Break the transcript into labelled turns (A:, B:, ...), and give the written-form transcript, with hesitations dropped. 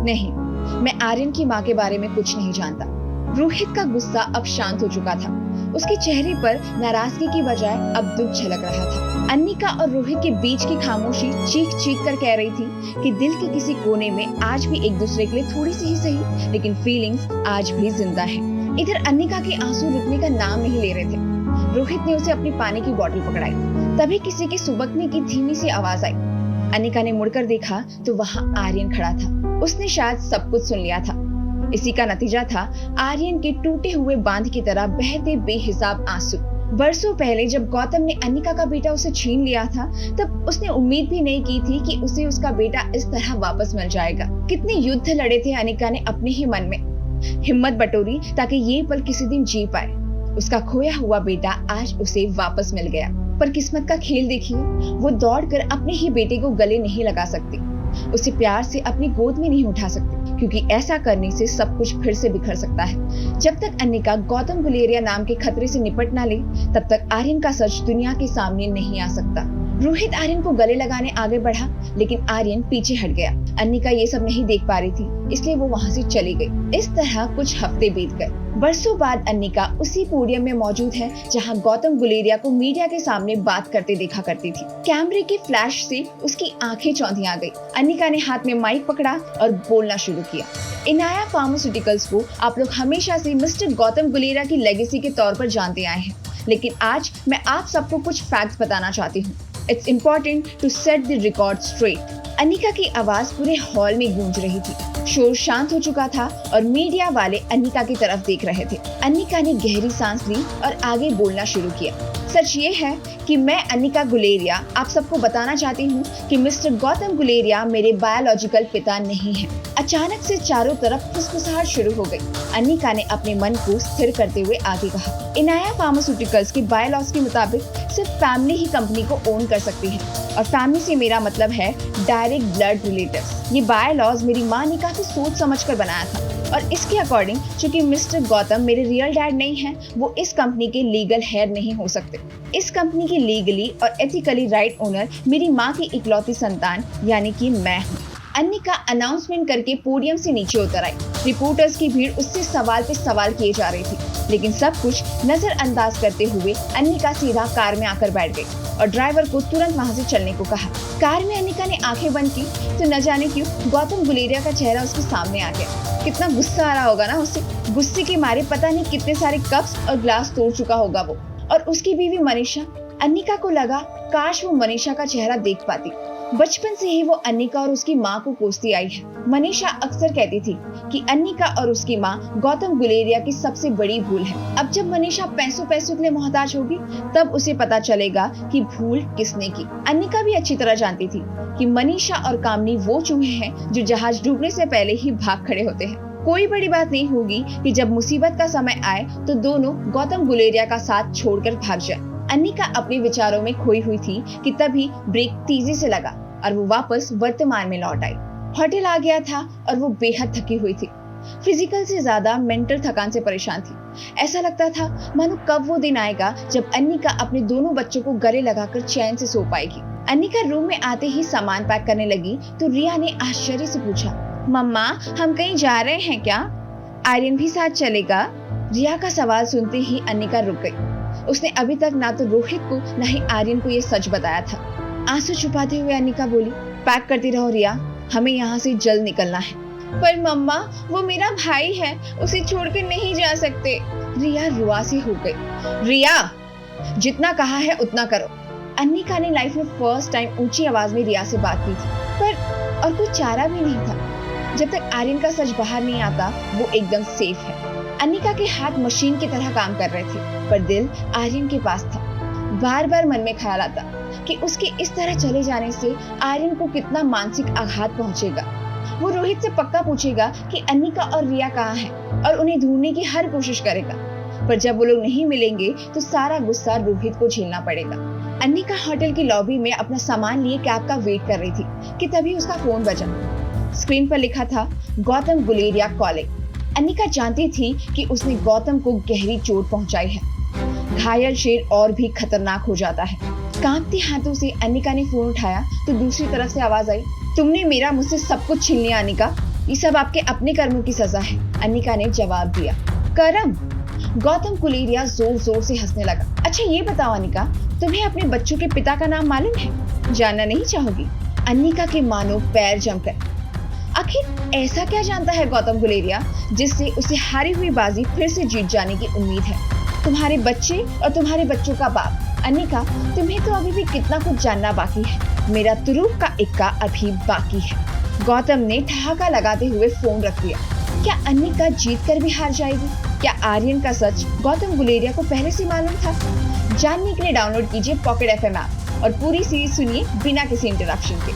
A: नहीं, मैं आर्यन की माँ के बारे में कुछ नहीं जानता। रोहित का गुस्सा अब शांत हो चुका था। उसके चेहरे पर नाराजगी की बजाय अब दुख झलक रहा था। अन्निका और रोहित के बीच की खामोशी चीख चीख कर कह रही थी कि दिल के किसी कोने में आज भी एक दूसरे के लिए थोड़ी सी ही सही, लेकिन फीलिंग्स आज भी जिंदा है। इधर अन्निका के आंसू रुकने का नाम नहीं ले रहे थे। रोहित ने उसे अपनी पानी की बोतल पकड़ाई। तभी किसी के सुबकने की धीमी सी आवाज आई। अन्निका ने मुड़कर देखा तो वहाँ आर्यन खड़ा था। उसने शायद सब कुछ सुन लिया था। इसी का नतीजा था आर्यन के टूटे हुए बांध की तरह बहते बेहिसाब आंसू। बरसों पहले जब गौतम ने अन्निका का बेटा उसे छीन लिया था, तब उसने उम्मीद भी नहीं की थी कि उसे उसका बेटा इस तरह वापस मिल जाएगा। कितने युद्ध लड़े थे अन्निका ने अपने ही मन में, हिम्मत बटोरी ताकि ये पल किसी दिन जी पाए। उसका खोया हुआ बेटा आज उसे वापस मिल गया। पर किस्मत का खेल देखिए, वो दौड़कर अपने ही बेटे को गले नहीं लगा सकती, उसे प्यार से अपनी गोद में नहीं उठा सकती, क्योंकि ऐसा करने से सब कुछ फिर से बिखर सकता है। जब तक अन्निका गौतम गुलेरिया नाम के खतरे से निपट ना ले, तब तक आर्यन का सच दुनिया के सामने नहीं आ सकता। रोहित आर्यन को गले लगाने आगे बढ़ा, लेकिन आर्यन पीछे हट गया। अन्निका ये सब नहीं देख पा रही थी, इसलिए वो वहाँ से चली गई। इस तरह कुछ हफ्ते बीत गए। बरसों बाद अन्निका उसी पोडियम में मौजूद है जहां गौतम गुलेरिया को मीडिया के सामने बात करते देखा करती थी। कैमरे के फ्लैश से उसकी आंखें चौंधी आ गई। अन्निका ने हाथ में माइक पकड़ा और बोलना शुरू किया। इनाया फार्मास्यूटिकल्स को आप लोग हमेशा से मिस्टर गौतम गुलेरिया की लेगेसी के तौर पर जानते आए हैं, लेकिन आज मैं आप सबको कुछ फैक्ट्स बताना चाहती हूँ। It's important to set the record straight. Annika की आवाज पूरे हॉल में गूंज रही थी। शोर शांत हो चुका था और मीडिया वाले अन्निका की तरफ देख रहे थे। अन्निका ने गहरी सांस ली और आगे बोलना शुरू किया। सच ये है कि मैं अन्निका गुलेरिया आप सबको बताना चाहती हूँ कि मिस्टर गौतम गुलेरिया मेरे बायोलॉजिकल पिता नहीं हैं। अचानक से चारों तरफ फुसफुसाहट शुरू हो गई। अन्निका ने अपने मन को स्थिर करते हुए आगे कहा, इनाया फार्मास्यूटिकल्स के बायलॉज के मुताबिक सिर्फ फैमिली ही कंपनी को ओन कर सकती है, और फैमिली से मेरा मतलब है डायरेक्ट ब्लड रिलेटिव्स। ये बायलॉज मेरी माँ ने काफी सोच समझ कर बनाया था, और इसके अकॉर्डिंग चूंकि मिस्टर गौतम मेरे रियल डैड नहीं हैं, वो इस कंपनी के लीगल हेड नहीं हो सकते। इस कंपनी की लीगली और एथिकली राइट ओनर मेरी माँ की इकलौती संतान यानी कि मैं हूँ। अन्निका अनाउंसमेंट करके पोडियम से नीचे उतर आई। रिपोर्टर्स की भीड़ उससे सवाल पे सवाल किए जा रही थी, लेकिन सब कुछ नजरअंदाज करते हुए अन्निका सीधा कार में आकर बैठ गई और ड्राइवर को तुरंत वहां से चलने को कहा। कार में अन्निका ने आंखें बंद की तो न जाने क्यों गौतम गुलेरिया का चेहरा उसके सामने आ गया। कितना गुस्सा आ रहा होगा ना उसे। गुस्से के मारे पता नहीं कितने सारे कप्स और ग्लास तोड़ चुका होगा वो। और उसकी बीवी मनीषा। अन्निका को लगा काश वो मनीषा का चेहरा देख पाती। बचपन से ही वो अन्निका और उसकी माँ को कोसती आई है। मनीषा अक्सर कहती थी कि अन्निका और उसकी माँ गौतम गुलेरिया की सबसे बड़ी भूल है। अब जब मनीषा पैसों के लिए मोहताज होगी, तब उसे पता चलेगा कि भूल किसने की। अन्निका भी अच्छी तरह जानती थी कि मनीषा और कामनी वो चूहे हैं जो जहाज डूबने से पहले ही भाग खड़े होते हैं। कोई बड़ी बात नहीं होगी कि जब मुसीबत का समय आए तो दोनों गौतम गुलेरिया का साथ छोड़कर भाग जाए। अन्निका अपने विचारों में खोई हुई थी कि तभी ब्रेक तेजी से लगा और वो वापस वर्तमान में लौट आई। होटल आ गया था और वो बेहद थकी हुई थी। फिजिकल से ज्यादा मेंटल थकान से परेशान थी। ऐसा लगता था मानो कब वो दिन आएगा जब अन्निका अपने दोनों बच्चों को गले लगाकर चैन से सो पाएगी। अन्निका रूम में आते ही सामान पैक करने लगी तो रिया ने आश्चर्य से पूछा, मम्मा हम कहीं जा रहे हैं क्या? आर्यन भी साथ चलेगा? रिया का सवाल सुनते ही अन्निका रुक गई। उसने अभी तक ना तो रोहित को ना ही आर्यन को ये सच बताया था। आंसू छुपाते हुए अन्निका बोली, पैक करती रहो रिया, हमें यहाँ से जल्द निकलना है। पर मम्मा वो मेरा भाई है, उसे छोड़ के नहीं जा सकते। रिया रुआसी हो गई। रिया जितना कहा है उतना करो। अन्निका ने लाइफ में फर्स्ट टाइम ऊंची आवाज में रिया से बात की थी, पर और कोई चारा भी नहीं था। जब तक आर्यन का सच बाहर नहीं आता वो एकदम सेफ है। अन्निका के हाथ मशीन की तरह काम कर रहे थे, पर दिल आर्यन के पास था। बार बार मन में ख्याल आता कि उसके इस तरह चले जाने से आर्यन को कितना मानसिक आघात पहुंचेगा। वो रोहित से पक्का पूछेगा कि अन्निका और रिया कहाँ हैं और उन्हें ढूंढने की हर कोशिश करेगा, पर जब वो लोग नहीं मिलेंगे तो सारा गुस्सा रोहित को झेलना पड़ेगा। अन्निका होटल की लॉबी में अपना सामान लिए कैब का वेट कर रही थी कि तभी उसका फोन बजा। स्क्रीन पर लिखा था गौतम गुलेरिया कॉलिंग। अन्निका जानती थी कि उसने गौतम को गहरी चोट पहुंचाई है। घायल शेर और भी खतरनाक हो जाता है। कांपते हाथों से अन्निका ने फोन उठाया तो दूसरी तरफ से आवाज आई, तुमने मेरा मुझसे सब कुछ छीन लिया अन्निका। ये सब आपके अपने कर्मों की सजा है, अन्निका ने जवाब दिया। कर्म? गौतम कुलेरिया जोर जोर से हंसने लगा। अच्छा ये बताओ अन्निका, तुम्हें अपने बच्चों के पिता का नाम मालूम है? जानना नहीं चाहोगी? अन्निका के मानो पैर जमकर। आखिर ऐसा क्या जानता है गौतम गुलेरिया जिससे उसे हारी हुई बाजी फिर से जीत जाने की उम्मीद है? तुम्हारे बच्चे और तुम्हारे बच्चों का बाप। अन्निका, तुम्हें तो अभी भी कितना कुछ जानना बाकी है। मेरा तुरुप का इक्का अभी बाकी है। गौतम ने ठहाका लगाते हुए फोन रख दिया। क्या अन्निका जीत कर भी हार जाएगी? क्या आर्यन का सच गौतम गुलेरिया को पहले से मालूम था? जानने के लिए डाउनलोड कीजिए पॉकेट FM ऐप और पूरी सीरीज सुनिए बिना किसी इंटरप्शन के।